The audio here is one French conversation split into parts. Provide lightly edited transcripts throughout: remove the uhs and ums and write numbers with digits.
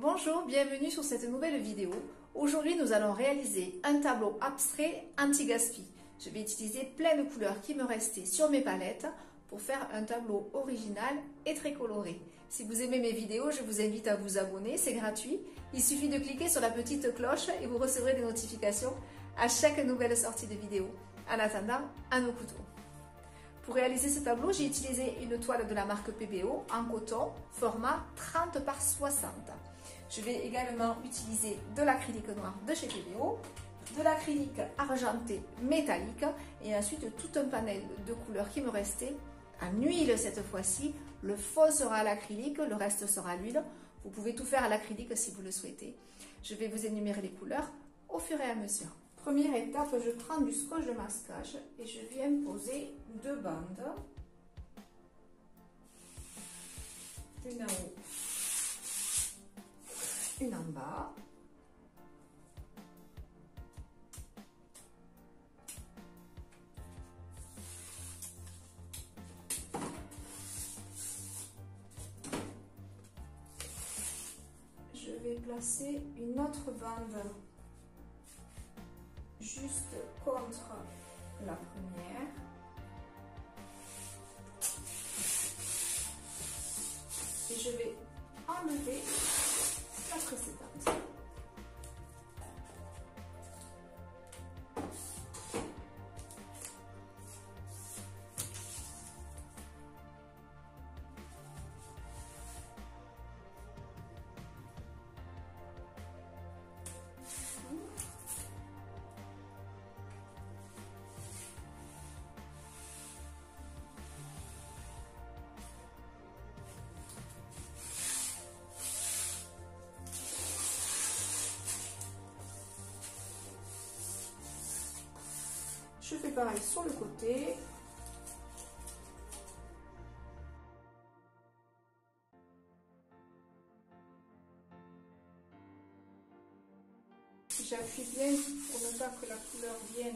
Bonjour, bienvenue sur cette nouvelle vidéo. Aujourd'hui, nous allons réaliser un tableau abstrait anti-gaspi. Je vais utiliser plein de couleurs qui me restaient sur mes palettes pour faire un tableau original et très coloré. Si vous aimez mes vidéos, je vous invite à vous abonner, c'est gratuit. Il suffit de cliquer sur la petite cloche et vous recevrez des notifications à chaque nouvelle sortie de vidéo. En attendant, à nos couteaux. Pour réaliser ce tableau, j'ai utilisé une toile de la marque PBO en coton, format 30 par 60. Je vais également utiliser de l'acrylique noir de chez PBO, de l'acrylique argenté métallique et ensuite tout un panel de couleurs qui me restait en huile cette fois-ci. Le fond sera à l'acrylique, le reste sera à l'huile. Vous pouvez tout faire à l'acrylique si vous le souhaitez. Je vais vous énumérer les couleurs au fur et à mesure. Première étape, je prends du scotch de masquage et je viens poser deux bandes. Une en haut, une en bas. Je vais placer une autre bande juste contre la première. Et je vais enlever la précédente. Je fais pareil sur le côté. J'appuie bien pour ne pas que la couleur vienne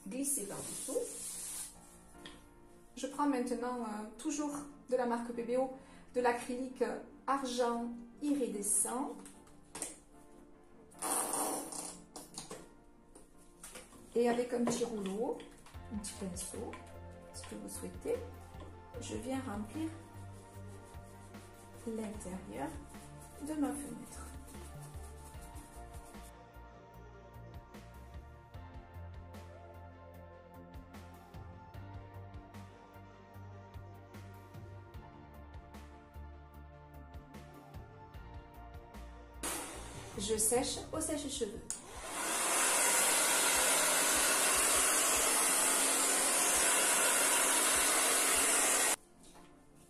glisser par-dessous. Je prends maintenant toujours de la marque PBO de l'acrylique argent iridescent. Et avec un petit rouleau, un petit pinceau, ce que vous souhaitez, je viens remplir l'intérieur de ma fenêtre. Je sèche au sèche-cheveux.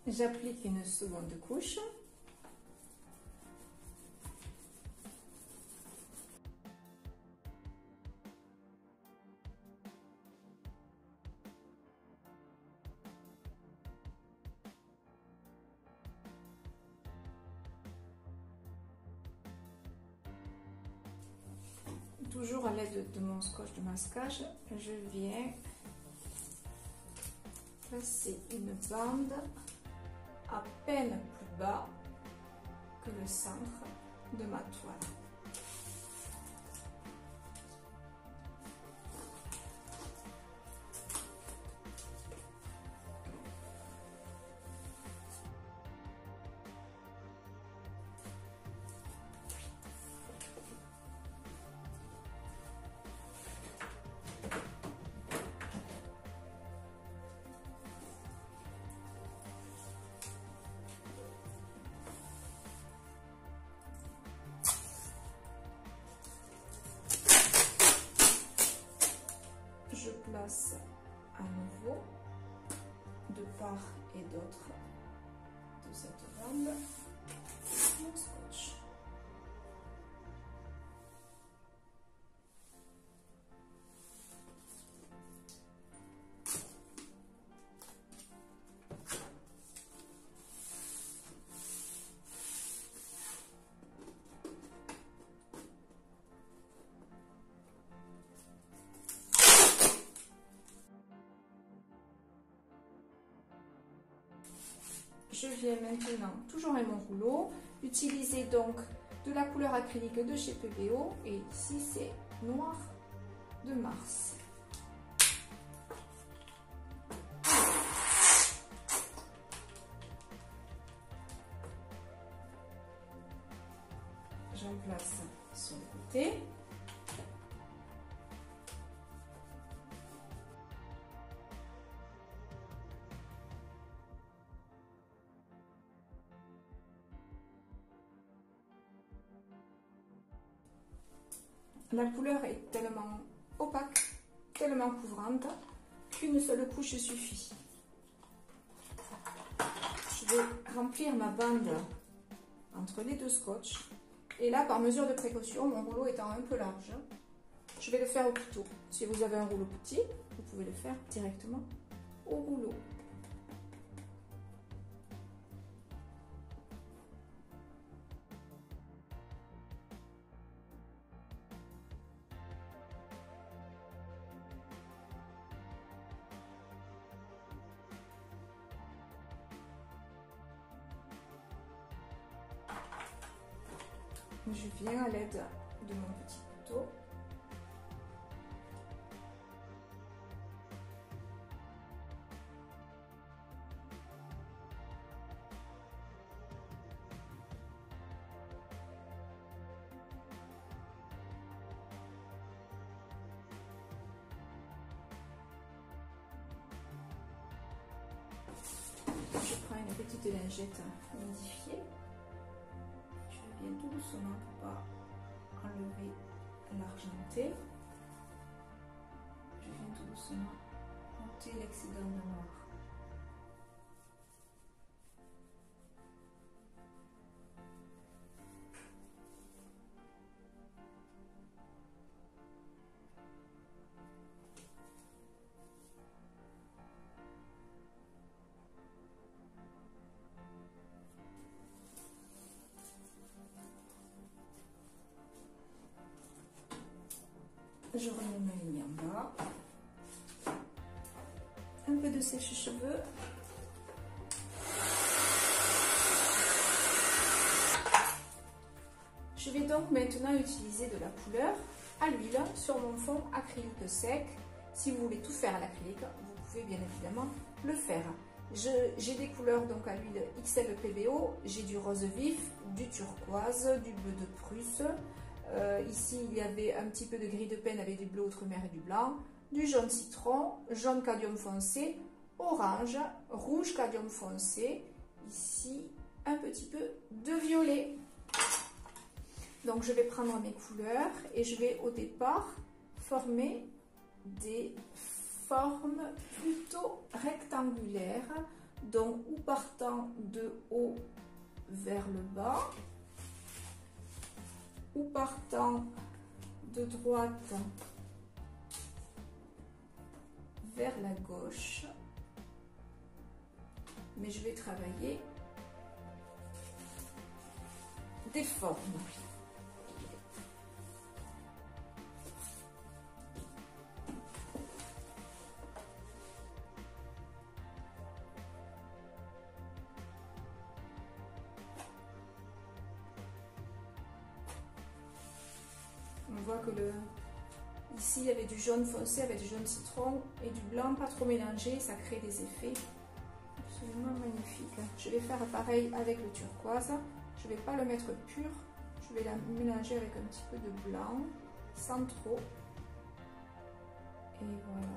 J'applique une seconde couche. Toujours à l'aide de mon scotch de masquage, je viens placer une bande à peine plus bas que le centre de ma toile. Je place à nouveau de part et d'autre de cette bande mon scotch. Je viens maintenant, toujours avec mon rouleau, Utilisez donc de la couleur acrylique de chez PBO et ici c'est Noir de Mars. J'en place sur le côté. La couleur est tellement opaque, tellement couvrante, qu'une seule couche suffit. Je vais remplir ma bande entre les deux scotch. Et là, par mesure de précaution, mon rouleau étant un peu large, je vais le faire au couteau. Si vous avez un rouleau petit, vous pouvez le faire directement au rouleau. Je viens à l'aide de mon petit couteau. Je prends une petite lingette humidifiée. Je viens tout doucement pour pas enlever l'argenté. Je viens tout doucement ôter l'excédent de noir. Je remets ma ligne en bas. Un peu de sèche-cheveux. Je vais donc maintenant utiliser de la couleur à l'huile sur mon fond acrylique sec. Si vous voulez tout faire à l'acrylique, vous pouvez bien évidemment le faire. J'ai des couleurs donc à l'huile XL PBO. J'ai du rose vif, du turquoise, du bleu de Prusse. Ici, il y avait un petit peu de gris de penne avec du bleu outre-mer et du blanc, du jaune citron, jaune cadmium foncé, orange, rouge cadmium foncé, ici un petit peu de violet. Donc, je vais prendre mes couleurs et je vais au départ former des formes plutôt rectangulaires, donc ou partant de haut vers le bas, ou partant de droite vers la gauche, mais je vais travailler des formes. On voit que ici il y avait du jaune foncé avec du jaune citron et du blanc pas trop mélangé, ça crée des effets absolument magnifiques. Je vais faire pareil avec le turquoise, je ne vais pas le mettre pur, je vais la mélanger avec un petit peu de blanc sans trop, et voilà.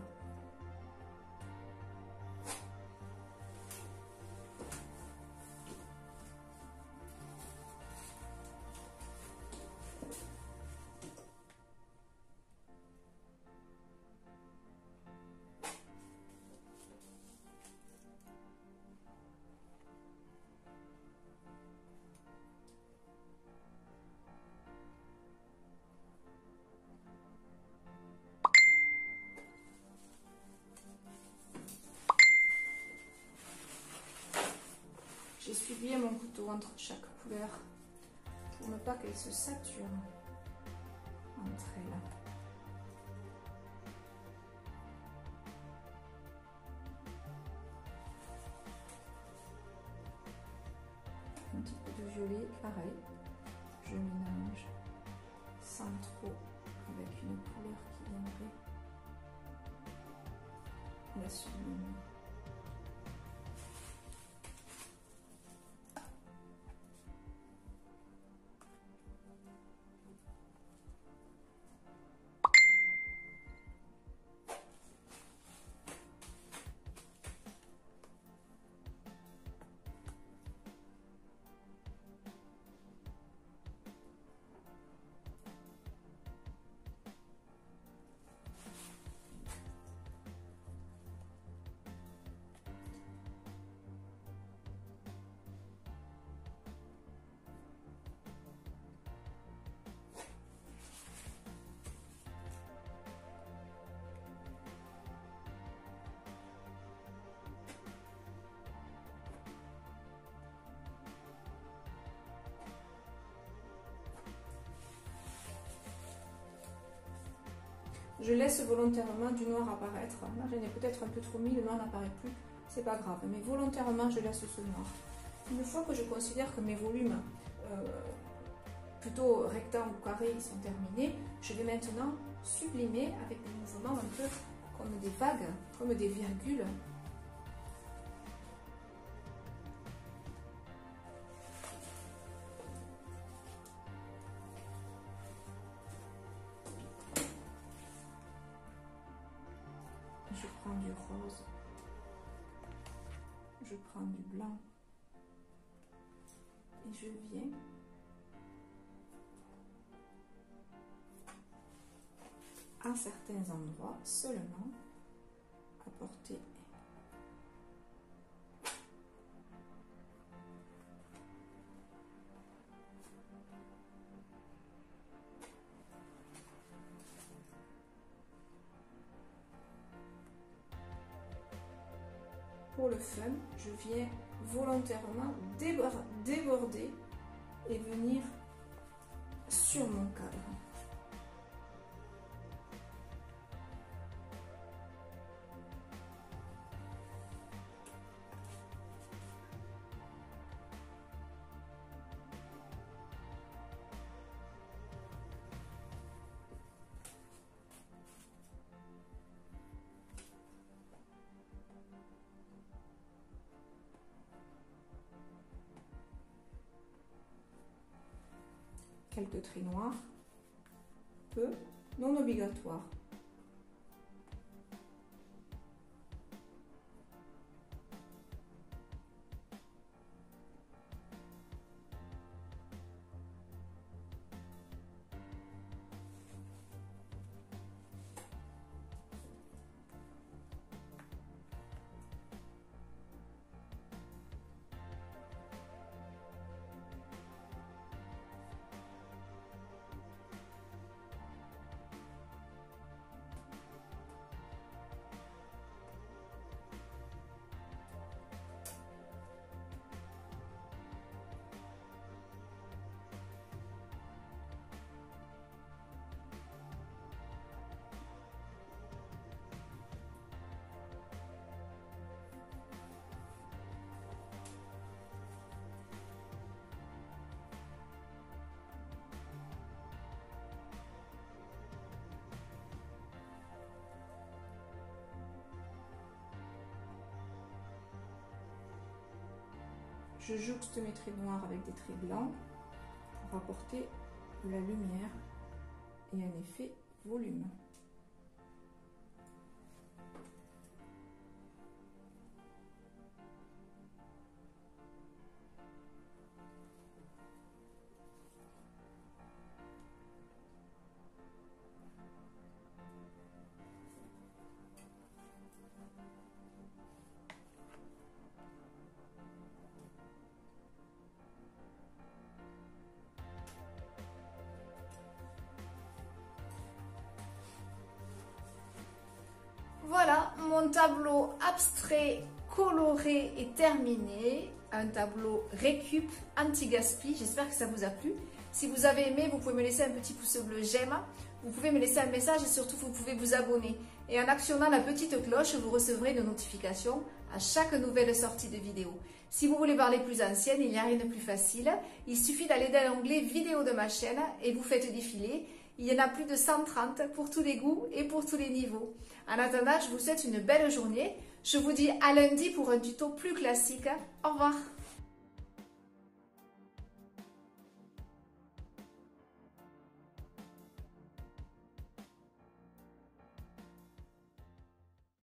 J'essuie bien mon couteau entre chaque couleur pour ne pas qu'elle se sature entre elles. petit peu de violet, pareil. Je mélange sans trop avec une couleur qui viendrait la sublimer. Je laisse volontairement du noir apparaître. Là, j'en ai peut-être un peu trop mis, le noir n'apparaît plus. C'est pas grave, mais volontairement, je laisse ce noir. Une fois que je considère que mes volumes, plutôt rectangles ou carrés, sont terminés, je vais maintenant sublimer avec des mouvements un peu comme des vagues, comme des virgules. Je prends du rose, je prends du blanc et je viens à certains endroits seulement apporter pour le fun, je viens volontairement déborder et venir sur mon cadre. Quelques traits noirs, peu, non obligatoires. Je jouxte mes traits noirs avec des traits blancs pour apporter de la lumière et un effet volume. Voilà, mon tableau abstrait coloré est terminé. Un tableau récup anti-gaspi. J'espère que ça vous a plu. Si vous avez aimé, vous pouvez me laisser un petit pouce bleu j'aime. vous pouvez me laisser un message et surtout vous pouvez vous abonner. Et en actionnant la petite cloche, vous recevrez une notification à chaque nouvelle sortie de vidéo. Si vous voulez voir les plus anciennes, il n'y a rien de plus facile. Il suffit d'aller dans l'onglet vidéo de ma chaîne et vous faites défiler. Il y en a plus de 130 pour tous les goûts et pour tous les niveaux. En attendant, je vous souhaite une belle journée. Je vous dis à lundi pour un tuto plus classique. Au revoir.